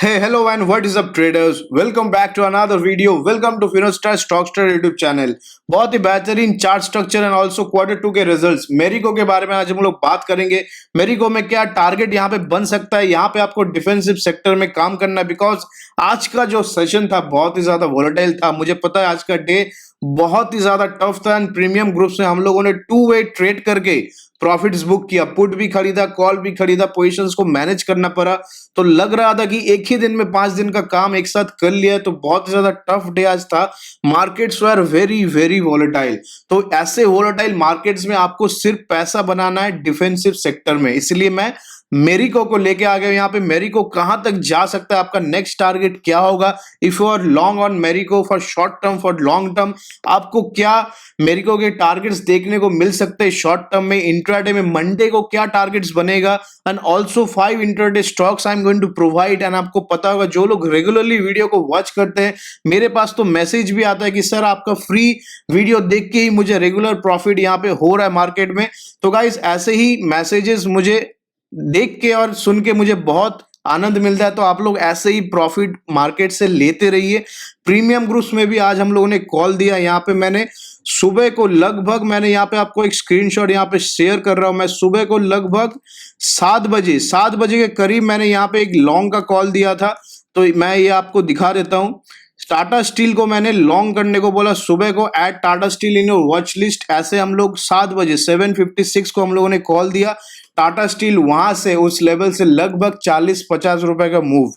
Hey, hello and what is up traders? Welcome back to another video. Welcome to Finostar Stockstar YouTube channel. बहुत ही बेहतरीन chart structure and also Q2 के results Marico के बारे में आज हम लोग बात करेंगे। मेरिको में क्या टारगेट यहाँ पे बन सकता है, यहाँ पे आपको डिफेंसिव सेक्टर में काम करना है बिकॉज आज का जो सेशन था बहुत ही ज्यादा वोलेटाइल था। मुझे पता है आज का डे बहुत ही ज्यादा टफ था एंड प्रीमियम ग्रुप्स में हम लोगों ने टू वे ट्रेड करके प्रॉफिट्स बुक किया, पुट भी खरीदा, कॉल भी खरीदा, पोजीशंस को मैनेज करना पड़ा। तो लग रहा था कि एक ही दिन में 5 दिन का काम एक साथ कर लिया, तो बहुत ही ज्यादा टफ डे आज था। Markets were very very volatile. तो ऐसे वोलेटाइल मार्केट्स में आपको सिर्फ पैसा बनाना है डिफेंसिव सेक्टर में, इसलिए मैं मेरिको को लेके आ गया यहाँ पे। मेरिको कहां तक जा सकता है, आपका नेक्स्ट टारगेट क्या होगा, if you are long on Marico for short term, for long term, आपको क्या मेरिको के टारगेट्स देखने को मिल सकते हैं शॉर्ट टर्म में, इंट्राडे में मंडे को क्या टारगेट्स बनेगा and also 5 intraday stocks I am going to provide. And आपको पता होगा जो लोग रेगुलरली वीडियो को वॉच करते हैं, मेरे पास तो मैसेज भी आता है कि सर आपका फ्री वीडियो देख के ही मुझे रेगुलर प्रॉफिट यहाँ पे हो रहा है मार्केट में। तो गाइस ऐसे ही मैसेजेस मुझे देख के और सुन के मुझे बहुत आनंद मिलता है, तो आप लोग ऐसे ही प्रॉफिट मार्केट से लेते रहिए। प्रीमियम ग्रुप्स में भी आज हम लोगों ने कॉल दिया। यहाँ पे मैंने सुबह को लगभग, मैंने यहाँ पे आपको एक स्क्रीनशॉट यहाँ पे शेयर कर रहा हूं, मैं सुबह को लगभग 7 बजे के करीब मैंने यहाँ पे एक लॉन्ग का कॉल दिया था। तो मैं ये आपको दिखा देता हूं। टाटा स्टील को मैंने लॉन्ग करने को बोला सुबह को, at Tata Steel in your watch list. ऐसे हम लोग 7 बजे 7:56 को हम लोगों ने कॉल दिया। टाटा स्टील वहां से उस लेवल से लगभग 40-50 रुपए का मूव।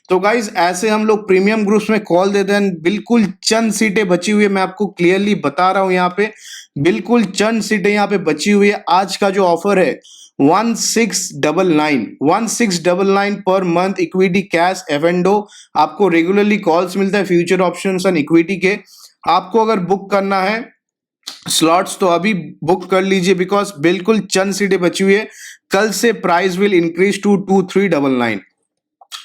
तो गाइज ऐसे हम लोग प्रीमियम ग्रुप्स में कॉल देते हैं। बिल्कुल चंद सीटें बची हुई है, मैं आपको क्लियरली बता रहा हूं, यहाँ पे बिल्कुल चंद सीटें यहाँ पे बची हुई है। आज का जो ऑफर है 1699 पर मंथ इक्विटी कैश एफएंडो। आपको रेगुलरली कॉल्स मिलता है फ्यूचर ऑप्शंस एंड इक्विटी के। आपको अगर बुक करना है स्लॉट्स तो अभी बुक कर लीजिए बिकॉज बिल्कुल चंद सीटें बची हुई है। कल से प्राइस विल इंक्रीज टू 2399।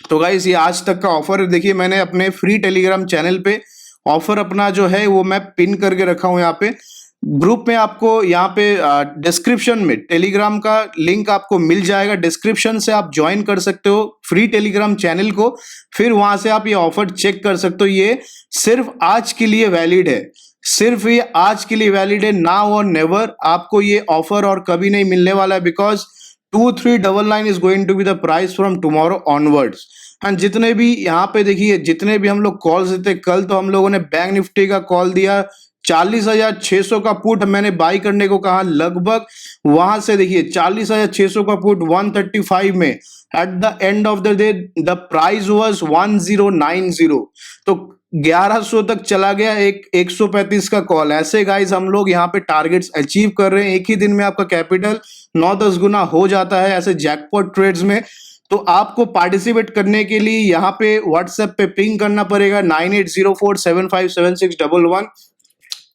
तो गाइस ये आज तक का ऑफर है। देखिए मैंने अपने फ्री टेलीग्राम चैनल पे ऑफर अपना जो है वो मैं पिन करके रखा हूं यहाँ पे ग्रुप में। आपको यहाँ पे डिस्क्रिप्शन में टेलीग्राम का लिंक आपको मिल जाएगा, डिस्क्रिप्शन से आप ज्वाइन कर सकते हो फ्री टेलीग्राम चैनल को, फिर वहां से आप ये ऑफर चेक कर सकते हो। ये सिर्फ आज के लिए वैलिड है, सिर्फ ये आज के लिए वैलिड है, नाउ और नेवर। आपको ये ऑफर और कभी नहीं मिलने वाला है because 2399 is going to be the price from tomorrow onwards. And जितने भी यहाँ पे देखिए, जितने भी हम लोग कॉल्स देते, कल तो हम लोगों ने बैंक निफ्टी का कॉल दिया 40,600 का पुट मैंने बाई करने को कहा। लगभग वहां से देखिए 40,600 का पुट 135 में, at the end of the day the price was 1090। तो 1100 तक चला गया, एक 135 का कॉल। ऐसे गाइस हम लोग यहाँ पे टारगेट्स अचीव कर रहे हैं। एक ही दिन में आपका कैपिटल 9-10 गुना हो जाता है ऐसे जैकपॉट ट्रेड्स में। तो आपको पार्टिसिपेट करने के लिए यहाँ पे व्हाट्सएप पे पिंग करना पड़ेगा 9804757611।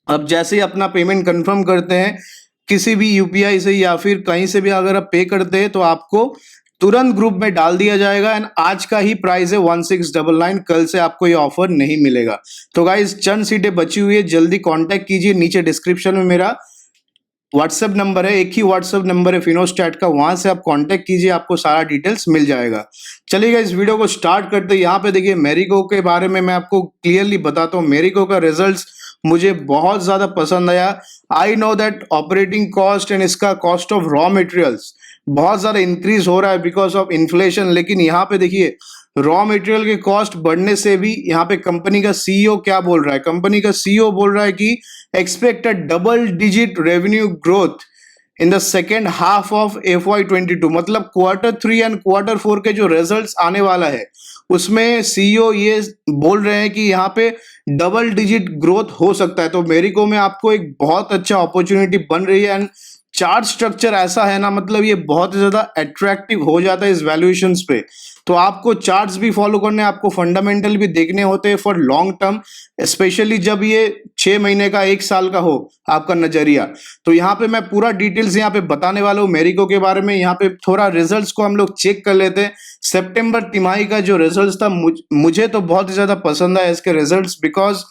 अब जैसे ही अपना पेमेंट कंफर्म करते हैं किसी भी यूपीआई से या फिर कहीं से भी अगर आप पे करते हैं तो आपको तुरंत ग्रुप में डाल दिया जाएगा। एंड आज का ही प्राइस है 1699, कल से आपको ये ऑफर नहीं मिलेगा। तो गाइस चंद सीटें बची हुई है, जल्दी कांटेक्ट कीजिए। नीचे डिस्क्रिप्शन में मेरा व्हाट्सएप नंबर है, एक ही व्हाट्सएप नंबर है फिनोस्टैट का, वहां से आप कांटेक्ट कीजिए, आपको सारा डिटेल्स मिल जाएगा। चलिएगा इस वीडियो को स्टार्ट करते हैं। यहाँ पे देखिए मेरिको के बारे में मैं आपको क्लियरली बताता हूँ। मेरिको का रिजल्ट्स मुझे बहुत ज्यादा पसंद आया। आई know that operating cost and इसका कॉस्ट ऑफ रॉ मटेरियल्स बहुत ज्यादा इंक्रीज हो रहा है बिकॉज ऑफ इन्फ्लेशन, लेकिन यहाँ पे देखिए रॉ मटेरियल के कॉस्ट बढ़ने से भी यहाँ पे कंपनी का सीईओ क्या बोल रहा है, कंपनी का सीईओ बोल रहा है कि expect a double digit revenue growth in the second half of FY22। मतलब Q3 एंड Q4 के जो रिजल्ट्स आने वाला है उसमें सीईओ ये बोल रहे हैं कि यहाँ पे डबल डिजिट ग्रोथ हो सकता है। तो मेरिको में आपको एक बहुत अच्छा अपॉर्चुनिटी बन रही है। एंड चार्ट स्ट्रक्चर ऐसा है ना, मतलब ये बहुत ज्यादा अट्रैक्टिव हो जाता है इस वैल्यूएशंस पे। तो आपको चार्ट्स भी फॉलो करने, आपको फंडामेंटल भी देखने होते हैं फॉर लॉन्ग टर्म, स्पेशली जब ये 6 महीने का 1 साल का हो आपका नजरिया। तो यहाँ पे मैं पूरा डिटेल्स यहाँ पे बताने वाला हूँ मेरिको के बारे में। यहाँ पे थोड़ा रिजल्ट्स को हम लोग चेक कर लेते हैं। सितंबर तिमाही का जो रिजल्ट्स था मुझे तो बहुत ही ज्यादा पसंद आया इसके results because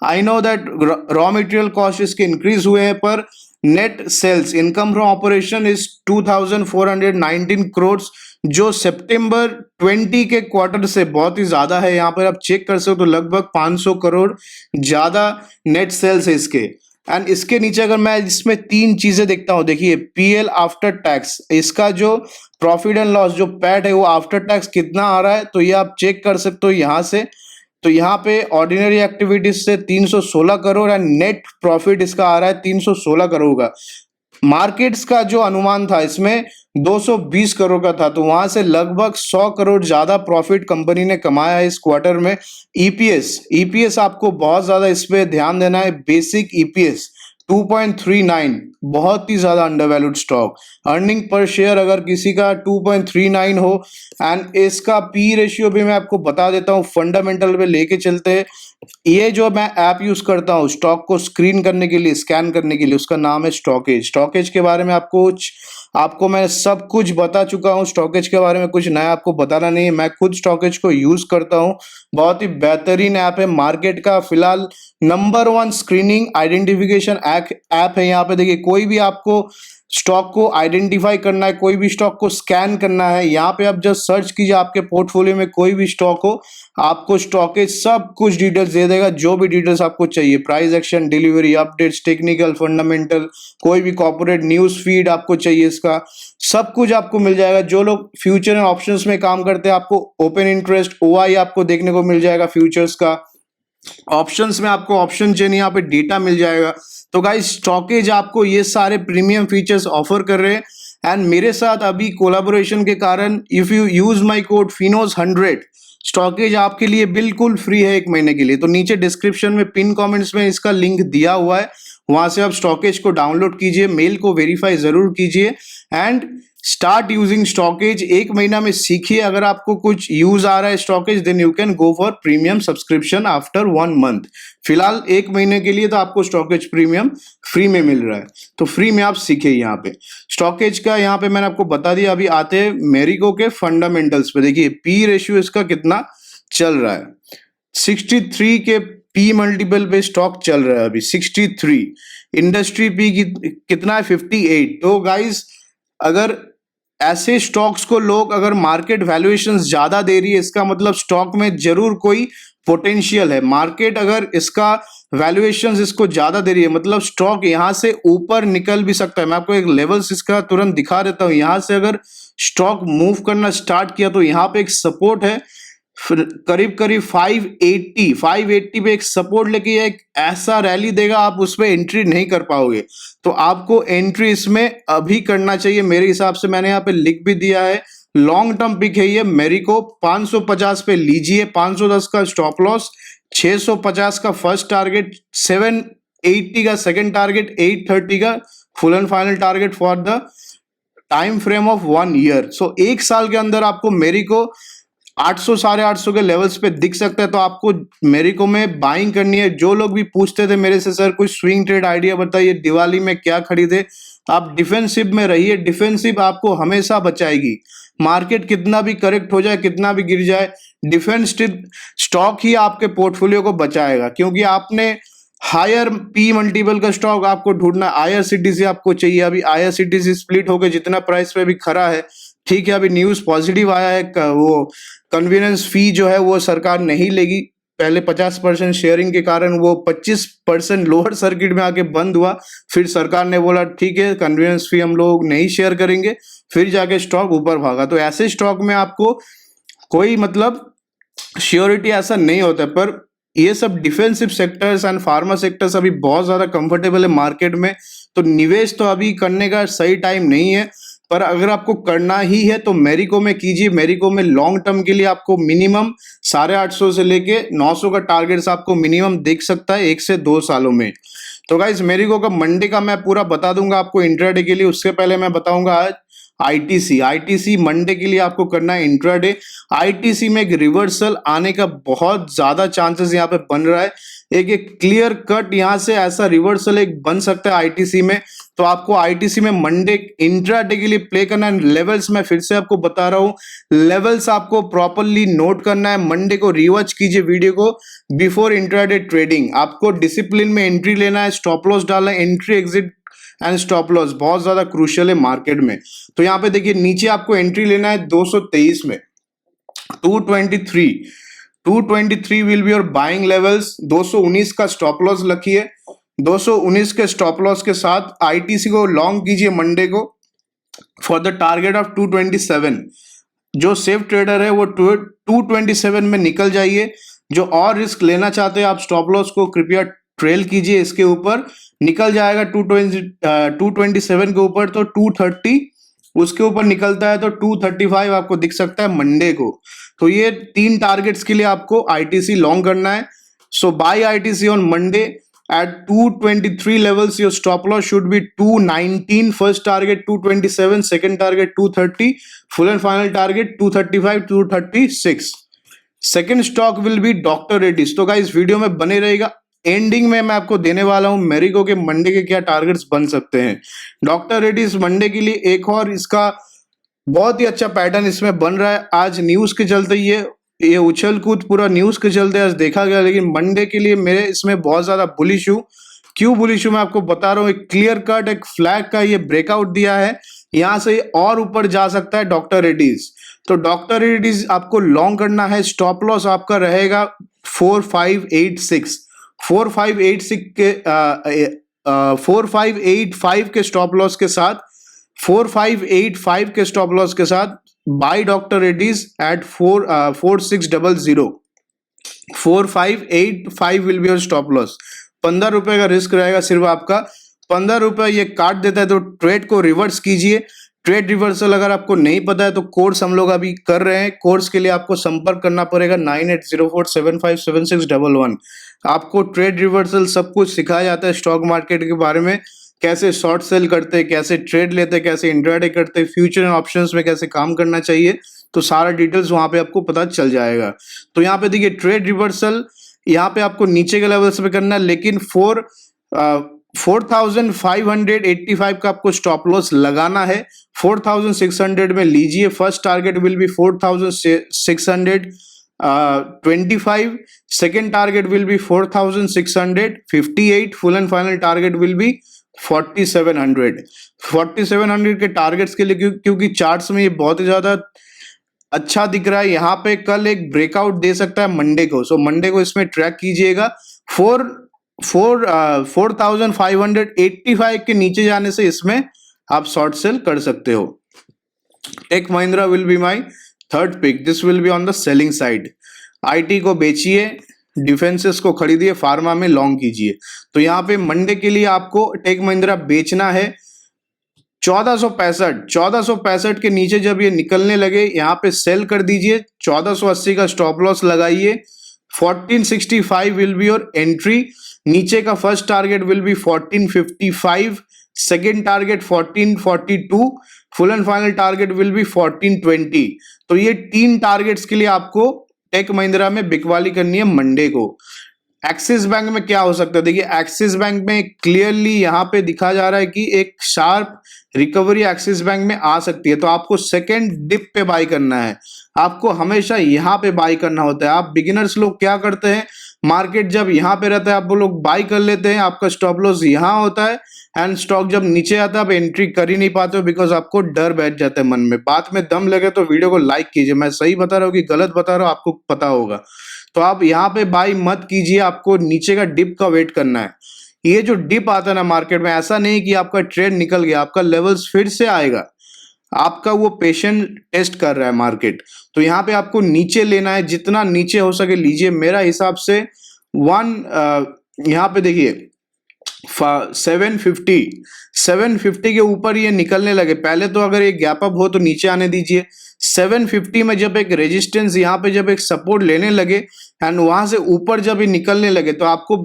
I know that raw material cost इसके इंक्रीज हुए हैं, पर net sales income from operation is 2419 crore, जो सितंबर 20 के क्वार्टर से बहुत ही ज्यादा है। यहाँ पर आप चेक कर सकते हो तो लगभग 500 करोड़ ज्यादा नेट सेल्स है इसके। एंड इसके नीचे अगर मैं इसमें तीन चीजें देखता हूँ, देखिए पीएल आफ्टर टैक्स, इसका जो प्रॉफिट एंड लॉस जो पैट है वो आफ्टर टैक्स कितना आ रहा है, तो ये आप चेक कर सकते हो यहाँ से। तो यहाँ पे ऑर्डिनरी एक्टिविटीज से 316 करोड़ एंड नेट प्रॉफिट इसका आ रहा है 316 करोड़ का। मार्केट्स का जो अनुमान था इसमें 220 करोड़ का था, तो वहां से लगभग 100 करोड़ ज्यादा प्रॉफिट कंपनी ने कमाया है इस क्वार्टर में। ईपीएस आपको बहुत ज्यादा इस पे ध्यान देना है। बेसिक ईपीएस 2.39, बहुत ही ज्यादा undervalued stock. Earning per share अगर किसी का 2.39 हो, एंड इसका पी रेशियो भी मैं आपको बता देता हूँ, फंडामेंटल पे लेके चलते हैं। ये जो मैं ऐप यूज करता हूँ स्टॉक को स्क्रीन करने के लिए, स्कैन करने के लिए, उसका नाम है स्टॉकेज। स्टॉकेज के बारे में आपको मैं सब कुछ बता चुका हूँ। स्टॉकेज के बारे में कुछ नया आपको बताना नहीं है, मैं खुद स्टॉकेज को यूज करता हूँ। बहुत ही बेहतरीन ऐप है, मार्केट का फिलहाल नंबर 1 स्क्रीनिंग आइडेंटिफिकेशन ऐप है। यहाँ पे देखिए, कोई भी आपको स्टॉक को आइडेंटिफाई करना है, कोई भी स्टॉक को स्कैन करना है, यहाँ पे आप जस्ट सर्च कीजिए आपके पोर्टफोलियो में कोई भी स्टॉक हो, आपको स्टॉकेज सब कुछ डिटेल्स दे देगा, जो भी डिटेल्स आपको चाहिए, price action, delivery updates, technical, fundamental, कोई भी कॉर्पोरेट न्यूज फीड आपको चाहिए, इसका सब कुछ आपको मिल जाएगा। जो लोग फ्यूचर एंड ऑप्शंस में काम करते हैं, आपको ओपन इंटरेस्ट, ओआई आपको देखने को मिल जाएगा फ्यूचर्स का। ऑप्शंस में आपको ऑप्शन चेन यहाँ पे डेटा मिल जाएगा। तो गाइस, स्टॉकेज आपको ये सारे प्रीमियम फीचर्स ऑफर कर रहे हैं। एंड मेरे साथ अभी कोलैबोरेशन के कारण if you use my code FINOS100, stockage आपके लिए बिल्कुल फ्री है 1 महीने के लिए। तो नीचे डिस्क्रिप्शन में पिन कमेंट्स में इसका लिंक दिया हुआ है, वहां से आप स्टॉकेज को डाउनलोड कीजिए, मेल को वेरीफाई जरूर कीजिए एंड स्टार्ट यूजिंग स्टॉकेज। 1 महीना में सीखिए, अगर आपको कुछ यूज आ रहा है स्टॉकेज, then you can go for premium subscription after 1 month. फिलहाल 1 महीने के लिए तो आपको स्टॉकेज प्रीमियम फ्री में मिल रहा है, तो फ्री में आप सीखिए यहाँ पे स्टॉकेज का। यहाँ पे मैंने आपको बता दिया। अभी आते हैं मेरिको के फंडामेंटल्स पे। देखिए पी रेशियो इसका कितना चल रहा है, 63 के पी मल्टीपल पे स्टॉक चल रहा है अभी 63। इंडस्ट्री पी कितना है 58। तो गाइस, अगर ऐसे स्टॉक्स को लोग, अगर मार्केट वैल्यूएशंस ज्यादा दे रही है, इसका मतलब स्टॉक में जरूर कोई पोटेंशियल है। मार्केट अगर इसका वैल्यूएशंस इसको ज्यादा दे रही है, मतलब स्टॉक यहां से ऊपर निकल भी सकता है। मैं आपको एक लेवल्स इसका तुरंत दिखा देता हूं। यहां से अगर स्टॉक मूव करना स्टार्ट किया तो यहाँ पे एक सपोर्ट है, करीब करीब 580 पे एक सपोर्ट लेके एक ऐसा रैली देगा, आप उसमें एंट्री नहीं कर पाओगे। तो आपको एंट्री इसमें अभी करना चाहिए मेरे हिसाब से। मैंने यहाँ पे लिख भी दिया है, लॉन्ग टर्म पिक है ये मेरिको। 550 पे लीजिए, 510 का स्टॉप लॉस, 650 का फर्स्ट टारगेट, 780 का सेकंड टारगेट, 830 का full and final target for the time frame of 1 year. So 1 साल के अंदर आपको मेरिको 800 850 के लेवल्स पे दिख सकता है। तो आपको मेरिको में बाइंग करनी है। जो लोग भी पूछते थे मेरे से, सर कुछ स्विंग ट्रेड आइडिया बताइए, दिवाली में क्या खरीदे, आप डिफेंसिव में रहिए। डिफेंसिव आपको हमेशा बचाएगी। मार्केट कितना भी करेक्ट हो जाए, कितना भी गिर जाए, डिफेंसिव स्टॉक ही आपके पोर्टफोलियो को बचाएगा। क्योंकि आपने हायर पी मल्टीपल का स्टॉक आपको ढूंढना, IRCTC आपको चाहिए। अभी IRCTC स्प्लिट होकर जितना प्राइस पे अभी खड़ा है, ठीक है, अभी न्यूज पॉजिटिव आया है, वो कन्वीनियंस फी जो है वो सरकार नहीं लेगी। पहले 50% शेयरिंग के कारण वो 25% लोअर सर्किट में आके बंद हुआ, फिर सरकार ने बोला ठीक है कन्वीनियंस फी हम लोग नहीं शेयर करेंगे, फिर जाके स्टॉक ऊपर भागा। तो ऐसे स्टॉक में आपको कोई मतलब श्योरिटी ऐसा नहीं होता है। पर ये सब defensive sectors and pharma sectors अभी बहुत ज्यादा कंफर्टेबल है मार्केट में, तो निवेश तो अभी करने का सही टाइम नहीं है। पर अगर आपको करना ही है तो मेरिको में कीजिए। मेरिको में लॉन्ग टर्म के लिए आपको मिनिमम 850 से लेके 900 का टारगेट्स आपको मिनिमम दिख सकता है 1 से 2 सालों में। तो गाइस, मेरिको का मंडे का मैं पूरा बता दूंगा आपको इंट्राडे के लिए। उससे पहले मैं बताऊंगा आज आईटीसी मंडे के लिए आपको करना है इंट्राडे। आईटीसी में एक रिवर्सल आने का बहुत ज्यादा चांसेस यहाँ पे बन रहा है। एक क्लियर कट यहाँ से ऐसा रिवर्सल एक बन सकता है आईटीसी में। तो आपको आईटीसी में मंडे इंट्राडे के लिए प्ले करना है। लेवल्स मैं फिर से आपको बता रहा हूँ, लेवल्स आपको प्रॉपरली नोट करना है। मंडे को रिवॉच कीजिए वीडियो को बिफोर इंट्राडे ट्रेडिंग। आपको डिसिप्लिन में एंट्री लेना है, स्टॉप लॉस डालना है, entry exit and stop loss बहुत ज्यादा क्रूशियल है मार्केट में। तो यहाँ पे देखिए नीचे आपको एंट्री लेना है 223 में, 223 will be your buying levels. 219 का स्टॉप लॉस रखिए, 219 के स्टॉप लॉस के साथ आईटीसी को लॉन्ग कीजिए मंडे को फॉर द टारगेट ऑफ 227। जो सेफ ट्रेडर है वो 227 में निकल जाइए। जो और रिस्क लेना चाहते हैं आप स्टॉप लॉस को कृपया ट्रेल कीजिए, इसके ऊपर निकल जाएगा 227 के ऊपर तो 230, उसके ऊपर निकलता है तो 235 आपको दिख सकता है मंडे को। तो ये 3 टारगेट्स के लिए आपको आईटीसी लॉन्ग करना है। So buy ITC on Monday at 223 levels. Your stop loss should be 219, first target 227, second target 230, full and final target 235, 236. Second stock will be doctor Reddy's. तो गाइस वीडियो में बने रहेगा, एंडिंग में मैं आपको देने वाला हूं मेरिको के मंडे के क्या टारगेट्स बन सकते हैं। डॉक्टर रेड्डीज मंडे के लिए एक और इसका बहुत ही अच्छा पैटर्न इसमें बन रहा है। आज न्यूज के चलते ये उछल कूद पूरा न्यूज के चलते आज देखा गया, लेकिन मंडे के लिए मेरे इसमें बहुत ज्यादा बुलिश हूं। क्यों बुलिश हूं मैं आपको बता रहा हूं। एक क्लियर कट एक फ्लैग का ये ब्रेकआउट दिया है, यहां से और ऊपर जा सकता है डॉक्टर रेड्डीज। तो डॉक्टर रेड्डीज आपको लॉन्ग करना है। स्टॉप लॉस आपका रहेगा 4586, 4586 के 4585 के स्टॉप लॉस के साथ, 4585 के स्टॉप लॉस के साथ buy doctor Reddy's at 4600, 4585 will be your stop loss. 15 रुपए का रिस्क रहेगा सिर्फ आपका, 15 रुपए ये काट देता है तो ट्रेड को रिवर्स कीजिए। ट्रेड रिवर्सल अगर आपको नहीं पता है तो कोर्स हम लोग अभी कर रहे हैं, कोर्स के लिए आपको संपर्क करना पड़ेगा 9804757611। आपको ट्रेड रिवर्सल सब कुछ सिखाया जाता है स्टॉक मार्केट के बारे में, कैसे शॉर्ट सेल करते हैं, कैसे ट्रेड लेते हैं, कैसे इंट्राडे करते हैं, फ्यूचर एंड ऑप्शंस में कैसे काम करना चाहिए, तो सारा डिटेल्स वहां पे आपको पता चल जाएगा। तो यहाँ पे देखिए ट्रेड रिवर्सल यहाँ पे आपको नीचे के लेवल्स पे करना है, लेकिन 4585 का आपको स्टॉप लॉस लगाना है। 4600 में लीजिए, first target will B 4625, second target will B 4658, full and final target will B 4700 के टारगेट्स के लिए क्योंकि चार्ट्स में ये बहुत ही ज्यादा अच्छा दिख रहा है। यहाँ पे कल एक ब्रेकआउट दे सकता है मंडे को, सो मंडे को इसमें ट्रैक कीजिएगा। 4585 के नीचे जाने से इसमें आप शॉर्ट सेल कर सकते हो। Tech Mahindra will be my third pick, this will be on the selling side. IT को बेचिए, डिफेंसेस को खरीदिए, फार्मा में लॉन्ग कीजिए। तो यहाँ पे मंडे के लिए आपको टेक महिंद्रा बेचना है 1465 के नीचे जब ये निकलने लगे यहाँ पे सेल कर दीजिए। 1480 का स्टॉप लॉस लगाइए। 1465 विल बी योर एंट्री। नीचे का first target will B 1455, second target 1442, full and final target will B 1420। तो ये 3 टारगेट्स के लिए आपको टेक महिंद्रा में बिकवाली करनी है मंडे को। एक्सिस बैंक में क्या हो सकता है, देखिए एक्सिस बैंक में क्लियरली यहाँ पे दिखा जा रहा है कि एक शार्प रिकवरी एक्सिस बैंक में आ सकती है। तो आपको सेकेंड डिप पे बाई करना है, आपको हमेशा यहाँ पे बाई करना होता है। आप बिगिनर्स लोग क्या करते हैं, मार्केट जब यहाँ पे रहता है आप लोग बाई कर लेते हैं, आपका स्टॉप लॉस यहाँ होता है एंड स्टॉक जब नीचे आता है आप एंट्री कर ही नहीं पाते हो बिकॉज आपको डर बैठ जाता है मन में। बात में दम लगे तो वीडियो को लाइक कीजिए, मैं सही बता रहा हूँ कि गलत बता रहा हूँ आपको पता होगा। तो आप यहाँ पे बाई मत कीजिए, आपको नीचे का डिप का वेट करना है। ये जो डिप आता है ना मार्केट में, ऐसा नहीं कि आपका ट्रेड निकल गया, आपका लेवल्स फिर से आएगा, आपका वो पेशेंट टेस्ट कर रहा है मार्केट। तो यहाँ पे आपको नीचे लेना है, जितना नीचे हो सके लीजिए। मेरा हिसाब से यहाँ पे देखिए 750 के ऊपर ये निकलने लगे, पहले तो अगर ये गैप अप हो तो नीचे आने दीजिए। 750 में जब एक रेजिस्टेंस यहाँ पे जब एक सपोर्ट लेने लगे एंड वहां से ऊपर जब ये निकलने लगे तो आपको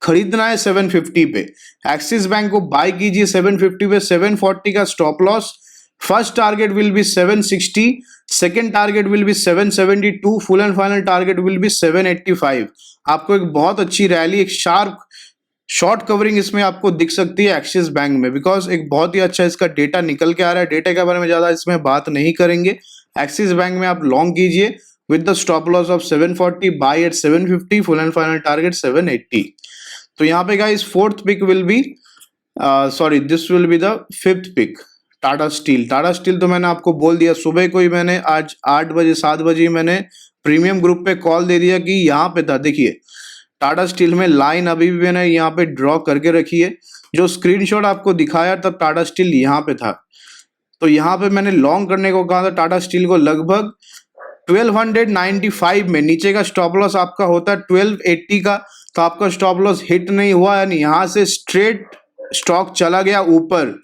खरीदना है 750 पे। एक्सिस बैंक को बाय कीजिए 750 पे, 740 का stop loss. First target will B 760, second target will B 772, full and final target will B 785। आपको एक बहुत अच्छी रैली, एक शार्प शॉर्ट कवरिंग इसमें आपको दिख सकती है एक्सिस बैंक में, बिकॉज एक बहुत ही अच्छा इसका डेटा निकल के आ रहा है। डेटा के बारे में ज्यादा इसमें बात नहीं करेंगे। एक्सिस बैंक में आप लॉन्ग कीजिए with the stop loss of 740, buy at 750, full and final target 780। तो यहाँ पे guys fourth pick will be sorry, this will be the fifth pick. Tata Steel, Tata Steel तो मैंने आपको बोल दिया, सुबह को ही मैंने आज 8 बजे 7 बजे ही मैंने प्रीमियम ग्रुप पे कॉल दे दिया कि यहाँ पे था। देखिए टाटा स्टील में लाइन अभी भी मैंने यहाँ पे ड्रॉ करके रखी है, जो स्क्रीनशॉट आपको दिखाया तब टाटा स्टील यहाँ पे था। तो यहाँ पे मैंने लॉन्ग करने को कहा था टाटा स्टील को, लगभग 1295 में। नीचे का स्टॉप लॉस आपका होता है 1280 का, तो आपका स्टॉप लॉस हिट नहीं हुआ, यानी यहाँ से स्ट्रेट स्टॉक चला गया ऊपर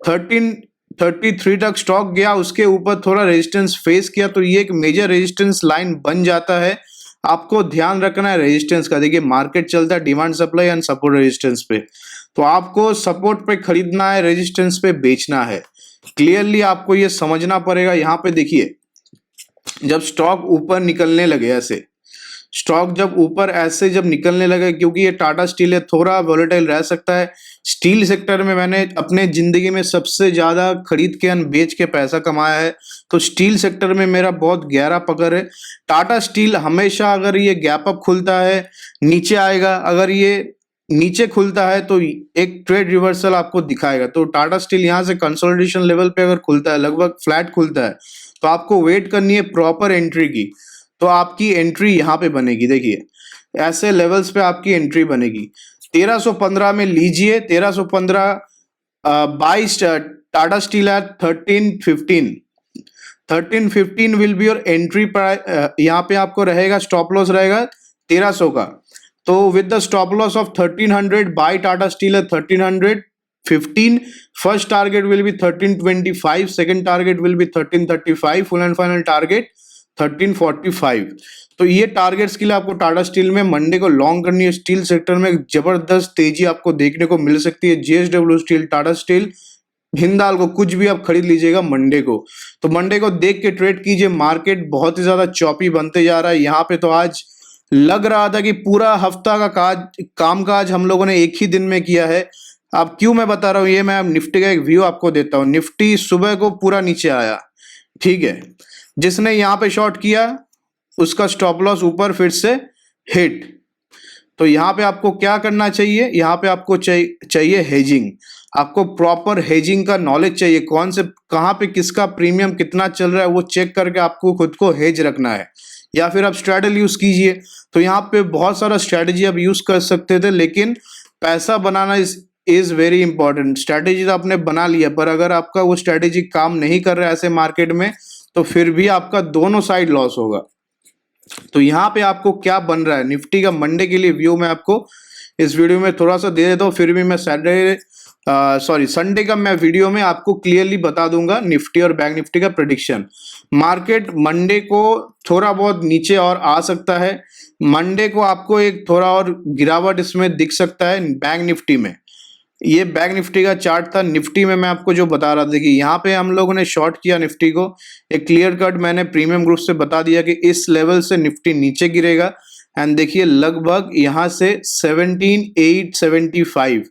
1333 तक स्टॉक गया, उसके ऊपर थोड़ा रेजिस्टेंस फेस किया, तो ये एक मेजर रेजिस्टेंस लाइन बन जाता है। आपको ध्यान रखना है रेजिस्टेंस का। देखिए मार्केट चलता है demand supply and support resistance पे, तो आपको सपोर्ट पे खरीदना है, रेजिस्टेंस पे बेचना है। क्लियरली आपको ये समझना पड़ेगा। यहाँ पे देखिए जब स्टॉक ऊपर निकलने लगे, ऐसे स्टॉक जब ऊपर ऐसे जब निकलने लगे, क्योंकि ये टाटा स्टील है थोड़ा वोलेटाइल रह सकता है। स्टील सेक्टर में मैंने अपने जिंदगी में सबसे ज्यादा खरीद के बेच के पैसा कमाया है, तो स्टील सेक्टर में मेरा बहुत गहरा पकड़ है। टाटा स्टील हमेशा अगर ये गैप अप खुलता है नीचे आएगा, अगर ये नीचे खुलता है तो एक ट्रेड रिवर्सल आपको दिखाएगा। तो टाटा स्टील यहाँ से कंसोलिडेशन लेवल पे अगर खुलता है, लगभग फ्लैट खुलता है, तो आपको वेट करनी है प्रॉपर एंट्री की। तो आपकी एंट्री यहाँ पे बनेगी, देखिए ऐसे लेवल्स पे आपकी एंट्री बनेगी। 1315 में लीजिए, 1315 22 टाटा स्टील है 1315, 1315 will be your entry price. यहाँ पे आपको रहेगा स्टॉप लॉस रहेगा 1300 का, तो with the stop loss of 1300 buy Tata Steel है 1315। First target will be 1325, second target will be 1335, full and final target 1345। तो ये टारगेट्स के लिए आपको टाटा स्टील में मंडे को लॉन्ग करनी है। स्टील सेक्टर में जबरदस्त तेजी आपको देखने को मिल सकती है। JSW steel, Tata steel, Hindal को कुछ भी आप खरीद लीजिएगा मंडे को। तो मंडे को देख के ट्रेड कीजिए। मार्केट बहुत ही ज्यादा चॉपी बनते जा रहा है। यहाँ पे तो आज लग रहा था कि पूरा हफ्ता का कामकाज हम लोगों ने एक ही दिन में किया है। अब क्यों मैं बता रहा हूँ ये, मैं निफ्टी का एक व्यू आपको देता हूँ। निफ्टी सुबह को पूरा नीचे आया, ठीक है, जिसने यहाँ पे शॉर्ट किया उसका स्टॉप लॉस ऊपर फिर से हिट। तो यहाँ पे आपको क्या करना चाहिए, यहाँ पे आपको चाहिए हेजिंग। आपको प्रॉपर हेजिंग का नॉलेज चाहिए, कौन से कहाँ पे किसका प्रीमियम कितना चल रहा है वो चेक करके आपको खुद को हेज रखना है, या फिर आप स्ट्रैटेजी यूज कीजिए। तो यहाँ पे बहुत सारा स्ट्रैटेजी आप यूज कर सकते थे, लेकिन पैसा बनाना इज वेरी इंपॉर्टेंट। स्ट्रैटेजी तो आपने बना लिया, पर अगर आपका वो स्ट्रैटेजी काम नहीं कर रहा है ऐसे मार्केट में, तो फिर भी आपका दोनों साइड लॉस होगा। तो यहाँ पे आपको क्या बन रहा है निफ्टी का मंडे के लिए व्यू मैं आपको इस वीडियो में थोड़ा सा दे देता हूँ, फिर भी मैं संडे का मैं वीडियो में आपको क्लियरली बता दूंगा निफ्टी और बैंक निफ्टी का प्रेडिक्शन। मार्केट मंडे को थोड़ा बहुत नीचे और आ सकता है। मंडे को आपको एक थोड़ा और गिरावट इसमें दिख सकता है बैंक निफ्टी में। ये बैंक निफ्टी का चार्ट था। निफ्टी में मैं आपको जो बता रहा था कि यहाँ पे हम लोगों ने शॉर्ट किया निफ्टी को, एक क्लियर कट मैंने प्रीमियम ग्रुप से बता दिया कि इस लेवल से निफ्टी नीचे गिरेगा। एंड देखिए लगभग यहाँ से 17,875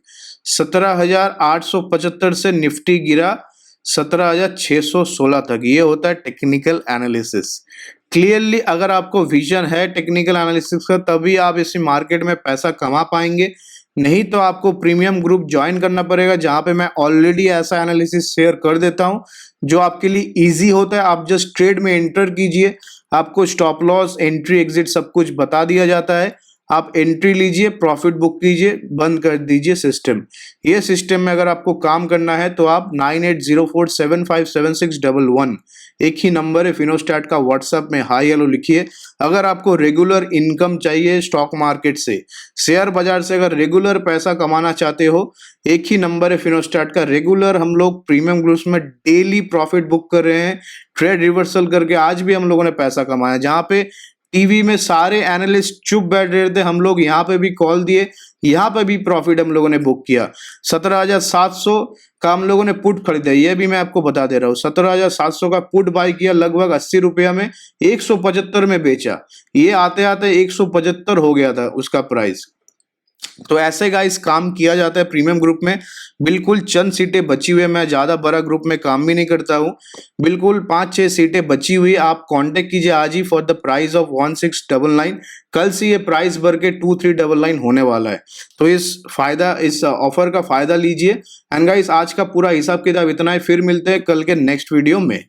17,875 से निफ्टी गिरा 17,616 तक। ये होता है टेक्निकल एनालिसिस। क्लियरली अगर आपको विजन है टेक्निकल एनालिसिस का, तभी आप इस मार्केट में पैसा कमा पाएंगे। नहीं तो आपको प्रीमियम ग्रुप ज्वाइन करना पड़ेगा, जहां पे मैं ऑलरेडी ऐसा एनालिसिस शेयर कर देता हूं जो आपके लिए इजी होता है। आप जस्ट ट्रेड में एंटर कीजिए, आपको स्टॉप लॉस, एंट्री, एग्जिट सब कुछ बता दिया जाता है। आप एंट्री लीजिए, प्रॉफिट बुक कीजिए, बंद कर दीजिए सिस्टम। ये सिस्टम में अगर आपको काम करना है तो आप 9804757611 एक ही नंबर है फिनोस्टैट का, व्हाट्सएप में हाई हेलो लिखिए। अगर आपको रेगुलर इनकम चाहिए स्टॉक मार्केट से, शेयर बाजार से अगर रेगुलर पैसा कमाना चाहते हो, एक ही नंबर है फिनोस्टैट का। रेगुलर हम लोग प्रीमियम ग्रुप्स में डेली प्रॉफिट बुक कर रहे हैं, ट्रेड रिवर्सल करके आज भी हम लोगों ने पैसा कमाया। जहां पे टीवी में सारे एनालिस्ट चुप बैठ रहे थे, हम लोग यहाँ पे भी कॉल दिए, यहाँ पे भी प्रॉफिट हम लोगों ने बुक किया। 17,700 का हम लोगों ने पुट खरीदा, ये भी मैं आपको बता दे रहा हूँ। 17,700 का पुट बाय किया, लगभग 80 रुपया में 175 में बेचा। ये आते आते 175 हो गया था उसका प्राइस। तो ऐसे गाइस काम किया जाता है प्रीमियम ग्रुप में। बिल्कुल चंद सीटें बची हुई है, मैं ज्यादा बड़ा ग्रुप में काम भी नहीं करता हूँ। बिल्कुल 5-6 सीटें बची हुई, आप कांटेक्ट कीजिए आज ही फॉर द प्राइस ऑफ 1699। कल से ये प्राइस बढ़ के 2399 होने वाला है। तो इस ऑफर का फायदा लीजिए। एंड गाइस आज का पूरा हिसाब किताब इतना है, फिर मिलते हैं कल के नेक्स्ट वीडियो में।